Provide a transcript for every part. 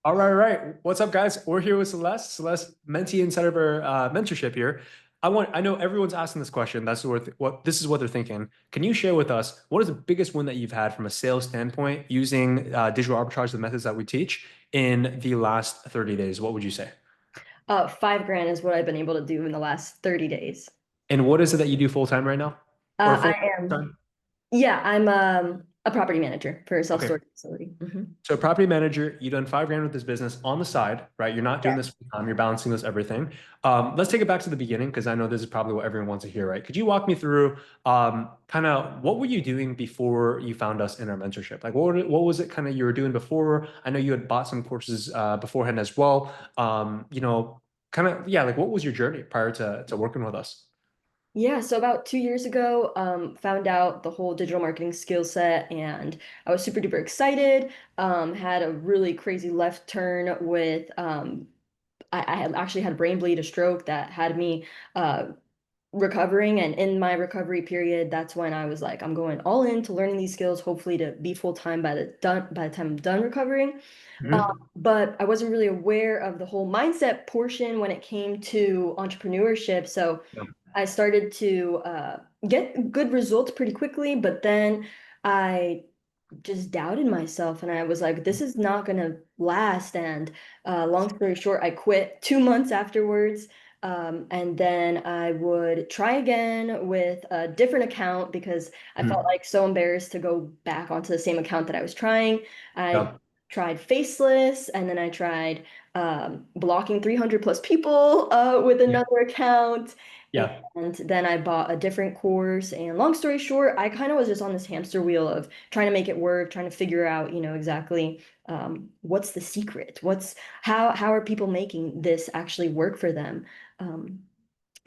All right, all right. What's up, guys? We're here with Celeste. Celeste, mentee inside of our mentorship here. I know everyone's asking this question. That's what this is what they're thinking. Can you share with us what is the biggest win that you've had from a sales standpoint using digital arbitrage, the methods that we teach in the last 30 days? What would you say? 5 grand is what I've been able to do in the last 30 days. And what is it that you do full time right now, or full I am, time? yeah, I'm a property manager for a Okay. self-storage facility. So property manager, you done 5 grand with this business on the side, right? You're not doing Yeah. this full time. You're balancing this everything. Let's take it back to the beginning because I know this is probably what everyone wants to hear, right? Could you walk me through kind of what were you doing before you found us in our mentorship? Like what was it kind of you were doing before? I know you had bought some courses beforehand as well. Kind of yeah, like what was your journey prior to working with us? Yeah, so about 2 years ago, found out the whole digital marketing skill set and I was super duper excited. Had a really crazy left turn with I had actually had a brain bleed, a stroke that had me uh recovering, and in my recovery period, that's when I was like, I'm going all into learning these skills, hopefully to be full time by the time I'm done recovering. Mhm. But I wasn't really aware of the whole mindset portion when it came to entrepreneurship. So Yeah. I started to get good results pretty quickly, but then I just doubted myself and I was like, this is not gonna last. And long story short, I quit 2 months afterwards. And then I would try again with a different account because I felt Mhm. like so embarrassed to go back onto the same account that I was trying. I Yeah. tried faceless and then I tried blocking 300 plus people with Yeah. another account. Yeah. And then I bought a different course. And long story short, I kind of was just on this hamster wheel of trying to make it work, trying to figure out, exactly what's the secret? How are people making this actually work for them? Um,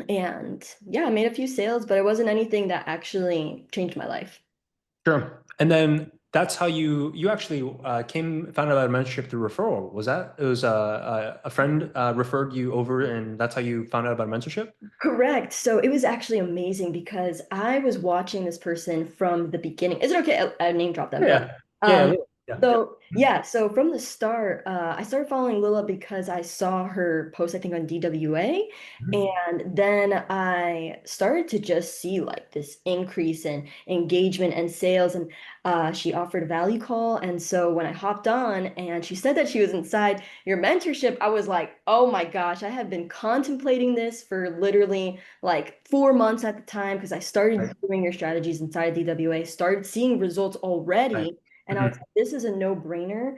and yeah, I made a few sales, but it wasn't anything that actually changed my life. Sure. And then that's how you actually found out about a mentorship through referral. Was that it was a friend referred you over, and that's how you found out about a mentorship? Correct. So it was actually amazing because I was watching this person from the beginning. Is it okay? I name drop them, but Yeah. Yeah. um, Yeah. so yeah, so from the start, I started following Lila because I saw her post, I think, on DWA, Mhm. and then I started to just see like this increase in engagement and sales, and she offered a value call, and so when I hopped on and she said that she was inside your mentorship, I was like, oh my gosh, I have been contemplating this for literally like 4 months at the time because I started Right. doing your strategies inside DWA, started seeing results Right. already. And I was Mhm. like, this is a no-brainer.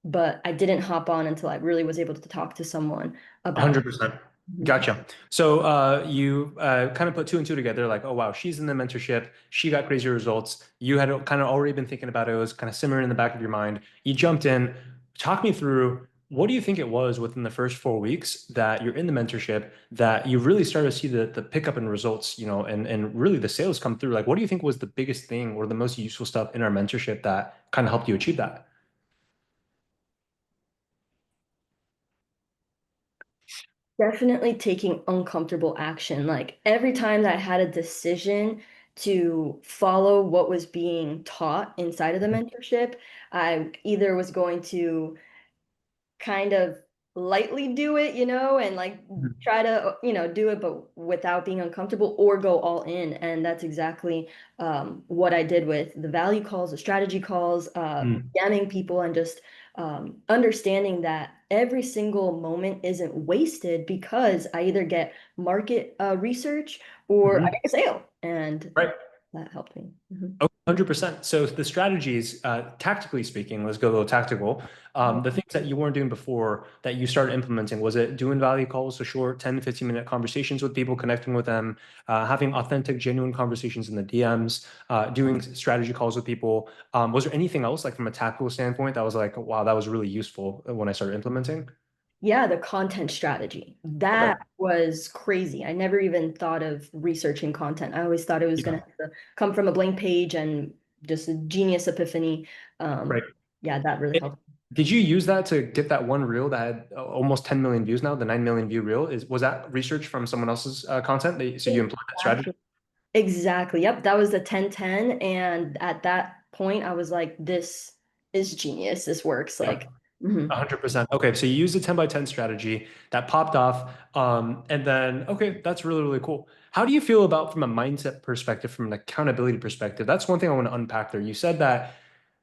But I didn't hop on until I really was able to talk to someone about. 100%. Mhm. Gotcha. So you kind of put two and two together, like, oh wow, she's in the mentorship. She got crazy results. You had kind of already been thinking about it. It was kind of simmering in the back of your mind. You jumped in. Talk me through what do you think it was within the first 4 weeks that you're in the mentorship that you really started to see the pickup in results, and really the sales come through. Like, what do you think was the biggest thing or the most useful stuff in our mentorship that kind of helped you achieve that? Definitely taking uncomfortable action. Like every time that I had a decision to follow what was being taught inside of the mentorship, I either was going to kind of lightly do it, and like Mhm. try to, do it, but without being uncomfortable or go all in. And that's exactly what I did with the value calls, the strategy calls, Mm. DMing people, and just understanding that every single moment isn't wasted because I either get market research or I Mhm. make a sale. And Right. that helped me. Mhm. Oh, 100%. So the strategies, tactically speaking, let's go a little tactical. The things that you weren't doing before that you started implementing, was it doing value calls, so short 10 to 15-minute conversations with people, connecting with them, having authentic, genuine conversations in the DMs, doing strategy calls with people? Was there anything else, like from a tactical standpoint, that was like, wow, that was really useful when I started implementing? Yeah, the content strategy. Okay. That was crazy. I never even thought of researching content. I always thought it was going Yeah. to have to come from a blank page and just a genius epiphany. Right. Yeah, that really It- helped. Did you use that to get that one reel that had almost 10 million views now, the 9 million view reel? Was that research from someone else's content? So you employed that strategy? Exactly. Exactly. Yep, that was the 10-10. And at that point, I was like, this is genius. This works. Yeah. Like, Mhm. 100%. Okay, so you used a 10 by 10 strategy that popped off. And then, okay, that's really, really cool. How do you feel about from a mindset perspective, from an accountability perspective? That's one thing I want to unpack there. You said that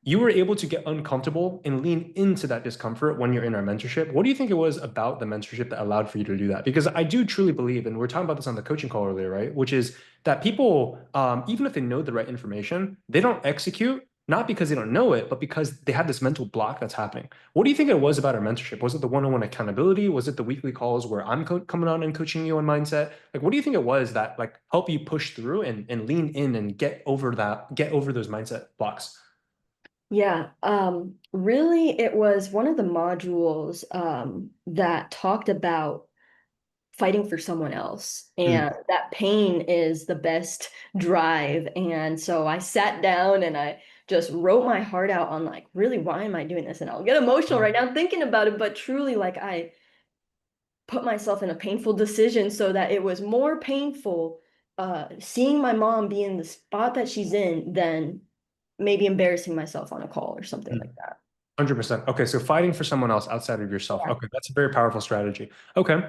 you were able to get uncomfortable and lean into that discomfort when you're in our mentorship. What do you think it was about the mentorship that allowed for you to do that? Because I do truly believe, and we are talking about this on the coaching call earlier, right? Which is that people, even if they know the right information, they don't execute, not because they don't know it, but because they have this mental block that's happening. What do you think it was about our mentorship? Was it the one-on-one accountability? Was it the weekly calls where I'm coming on and coaching you on mindset? Like, what do you think it was that like help you push through and lean in and get over those mindset blocks? Yeah, really, it was one of the modules that talked about fighting for someone else, Mm, and that pain is the best drive. And so I sat down and I just wrote my heart out on like, really, why am I doing this? And I'll get emotional right now thinking about it, but truly, like I put myself in a painful decision so that it was more painful seeing my mom be in the spot that she's in than maybe embarrassing myself on a call or something mm. like that. 100%. Okay, so fighting for someone else outside of yourself. Yeah. Okay, that's a very powerful strategy. Okay.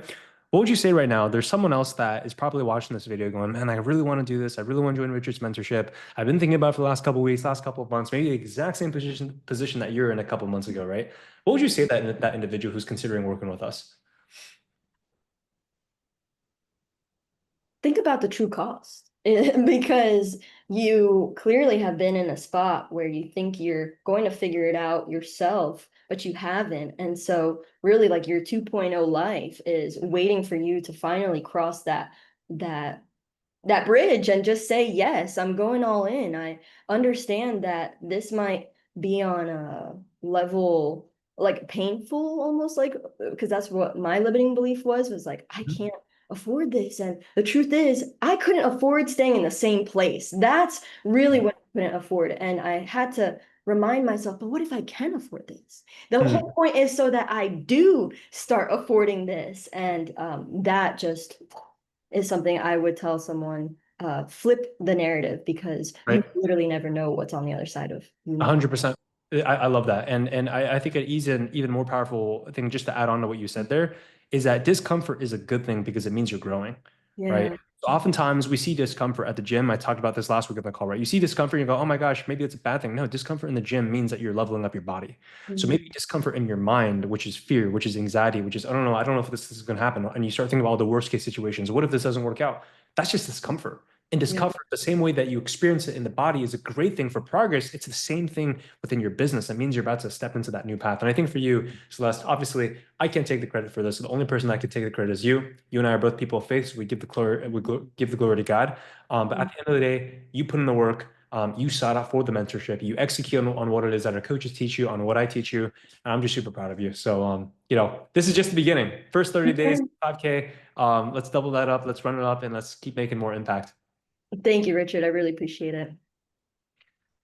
What would you say right now? There's someone else that is probably watching this video going, man, I really want to do this. I really want to join Richard's mentorship. I've been thinking about it for the last couple of weeks, last couple of months, maybe the exact same position that you're in a couple of months ago, right? What would you say that individual who's considering working with us? Think about the true cost because you clearly have been in a spot where you think you're going to figure it out yourself, but you haven't. And so really like your 2.0 life is waiting for you to finally cross that that bridge and just say, yes, I'm going all in. I understand that this might be on a level like painful, almost like, because that's what my limiting belief was like, I can't afford this. And the truth is, I couldn't afford staying in the same place. That's really what I couldn't afford. And I had to remind myself, but what if I can afford this? The Hmm. whole point is so that I do start affording this. And that just is something I would tell someone, flip the narrative because you Right. literally never know what's on the other side of you not. 100%. I love that. And I think an even more powerful thing just to add on to what you said there is that discomfort is a good thing because it means you're growing, right? Yeah. So oftentimes we see discomfort at the gym. I talked about this last week on the call, right? You see discomfort and you go, oh my gosh, maybe it's a bad thing. No, discomfort in the gym means that you're leveling up your body. So maybe Mhm. discomfort in your mind, which is fear, which is anxiety, which is, I don't know if this is going to happen. And you start thinking about all the worst case situations. What if this doesn't work out? That's just discomfort. And Yeah. discomfort, the same way that you experience it in the body, is a great thing for progress. It's the same thing within your business. That means you're about to step into that new path. And I think for you, Celeste, obviously, I can't take the credit for this. The only person that could take the credit is you. You and I are both people of faith, so we give the glory, give the glory to God. But at the end of the day, you put in the work. You sought out for the mentorship. You execute on what it is that our coaches teach you, on what I teach you. And I'm just super proud of you. So, this is just the beginning. First 30 days, 5K. Let's double that up. Let's run it up, and let's keep making more impact. Thank you, Richard. I really appreciate it.